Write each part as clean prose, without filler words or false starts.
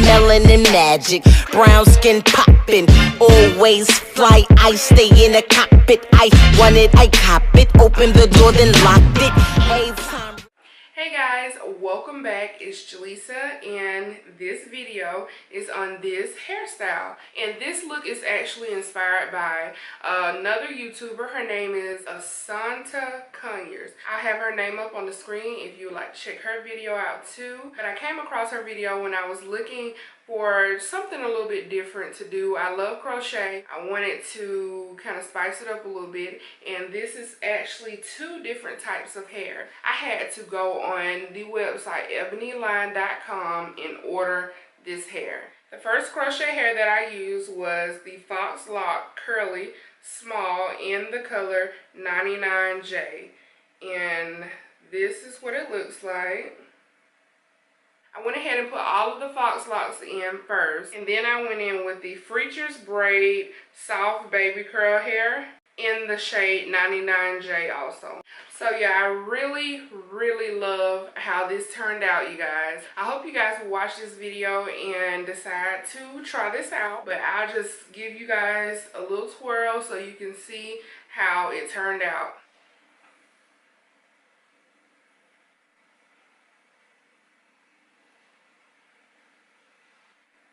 melanin magic, brown skin poppin', always fly, I stay in the cockpit, I want it, I cop it, open the door then locked it, hey time. Hey guys, welcome back. It's Jelisa, and this video is on this hairstyle. And this look is actually inspired by another YouTuber. Her name is Assunta Conyers. I have her name up on the screen if you would like to check her video out too. But I came across her video when I was looking for something a little bit different to do. I love crochet. I wanted to kind of spice it up a little bit, and this is actually two different types of hair. I had to go on the website ebonyline.com and order this hair. The first crochet hair that I used was the Faux Loc Curly Small in the color 99J, and this is what it looks like. I went ahead and put all of the Faux Locs in first, and then I went in with the Freetress braid soft baby curl hair in the shade 99J also. So yeah, I really love how this turned out, you guys. I hope you guys will watch this video and decide to try this out, but I'll just give you guys a little twirl so you can see how it turned out.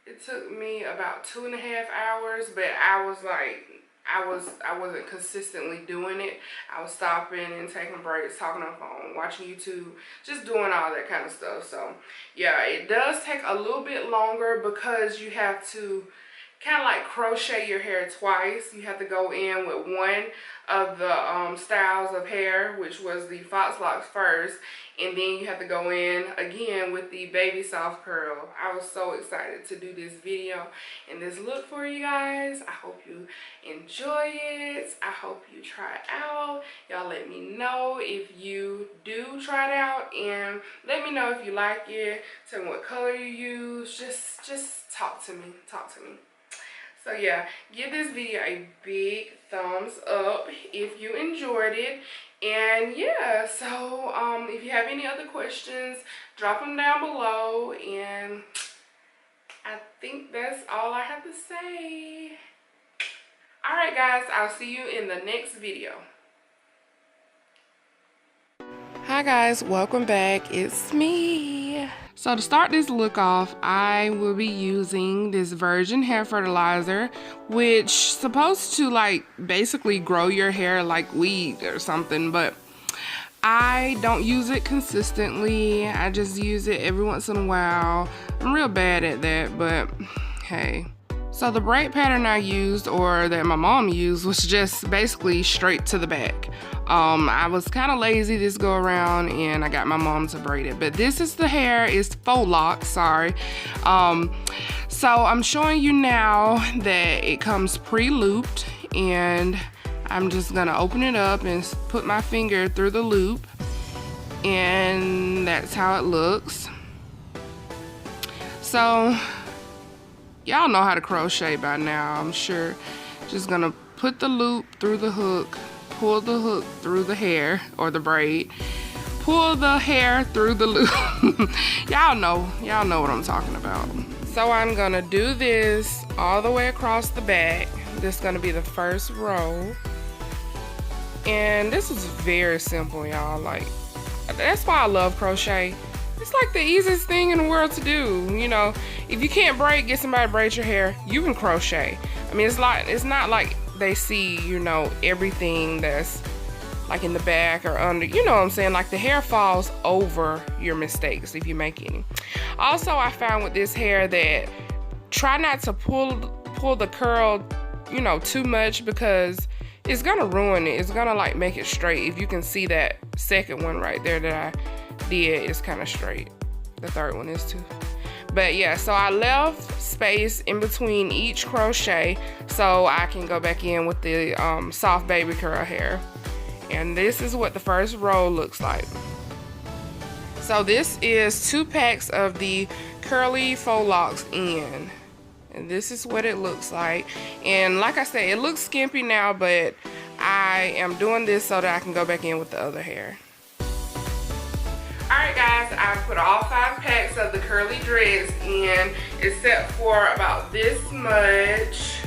It took me about 2.5 hours, but I wasn't consistently doing it. I was stopping and taking breaks, talking on the phone, watching YouTube, just doing all that kind of stuff. So yeah, it does take a little bit longer because you have to kind of like crochet your hair twice. You have to go in with one of the styles of hair, which was the Faux Locs first, and then you have to go in again with the baby soft curl. I was so excited to do this video and this look for you guys. I hope you enjoy it. I hope you try it out. Y'all let me know if you do try it out, and let me know if you like it. Tell me what color you use. Just talk to me. So yeah, give this video a big thumbs up if you enjoyed it. And yeah, so if you have any other questions, drop them down below. And I think that's all I have to say. Alright guys, I'll see you in the next video. Hi guys, welcome back. It's me. So to start this look off, I will be using this virgin hair fertilizer, which is supposed to like basically grow your hair like weed or something, but I don't use it consistently. I just use it every once in a while. I'm real bad at that, but hey. So the braid pattern I used, or that my mom used, was just basically straight to the back. I was kind of lazy this go around and I got my mom to braid it. But this is the hair, it's Faux Loc, sorry. So I'm showing you now that it comes pre-looped, and I'm just gonna open it up and put my finger through the loop, and that's how it looks. So y'all know how to crochet by now, I'm sure. Just gonna put the loop through the hook, pull the hook through the hair or the braid, pull the hair through the loop. y'all know what I'm talking about. So I'm gonna do this all the way across the back. This is gonna be the first row, and this is very simple, y'all. Like, that's why I love crochet. It's like the easiest thing in the world to do. You know, if you can't braid, get somebody to braid your hair. You can crochet. I mean, it's not like they see, you know, everything that's like in the back or under. You know what I'm saying? Like, the hair falls over your mistakes if you make any. Also, I found with this hair that try not to pull the curl, you know, too much, because it's gonna ruin it. It's gonna like make it straight. If you can see that second one right there that I did, is kind of straight. The third one is too. But yeah, so I left space in between each crochet so I can go back in with the soft baby curl hair. And this is what the first row looks like. So this is 2 packs of the curly Faux Locs in. And this is what it looks like. And like I said, it looks skimpy now, but I am doing this so that I can go back in with the other hair. Alright guys, I put all 5 packs of the curly dreads in. except for about this much.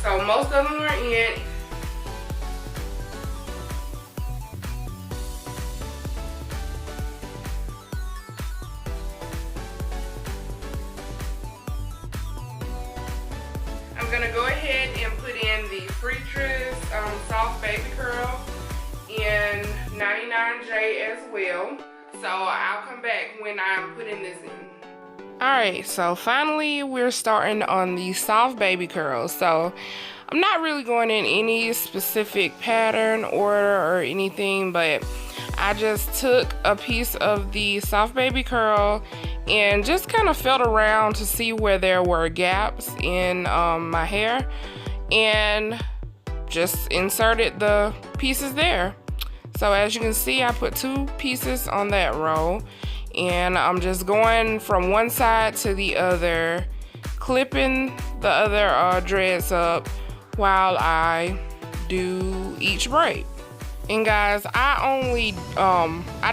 So most of them are in. I'm gonna go ahead and put in the Freetress Soft Baby Curl in 99J as well. So I'll come back when I'm putting this in. Alright, so finally we're starting on the Soft Baby Curls. So I'm not really going in any specific pattern, order, or anything, but I just took a piece of the Soft Baby Curl and just kind of felt around to see where there were gaps in my hair, and just inserted the pieces there. So as you can see, I put 2 pieces on that row, and I'm just going from one side to the other, clipping the other dreads up while I do each braid. And guys, I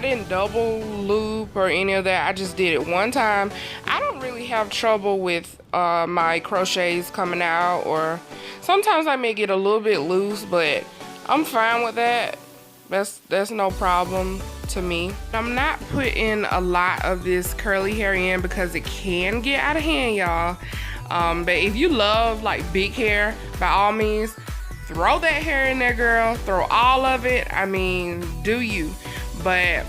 didn't double loop or any of that. I just did it one time. I don't really have trouble with my crochets coming out, or sometimes I may get a little bit loose, but I'm fine with that. That's no problem to me. I'm not putting a lot of this curly hair in because it can get out of hand, y'all. But if you love like big hair, by all means, throw that hair in there, girl. Throw all of it. I mean, do you. But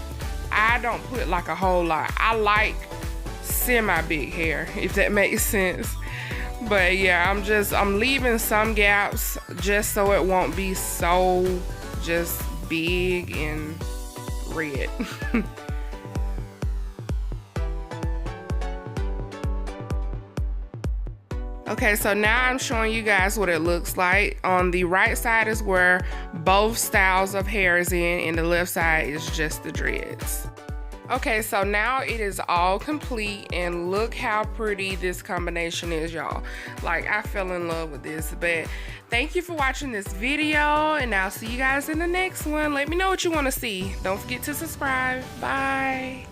I don't put like a whole lot. I like semi-big hair, if that makes sense. But yeah, I'm leaving some gaps just so it won't be so just big and red. Okay, so now I'm showing you guys what it looks like. On the right side is where both styles of hair is in, and the left side is just the dreads. Okay, so now it is all complete, and look how pretty this combination is, y'all. Like, I fell in love with this. But thank you for watching this video, and I'll see you guys in the next one. Let me know what you want to see. Don't forget to subscribe. Bye.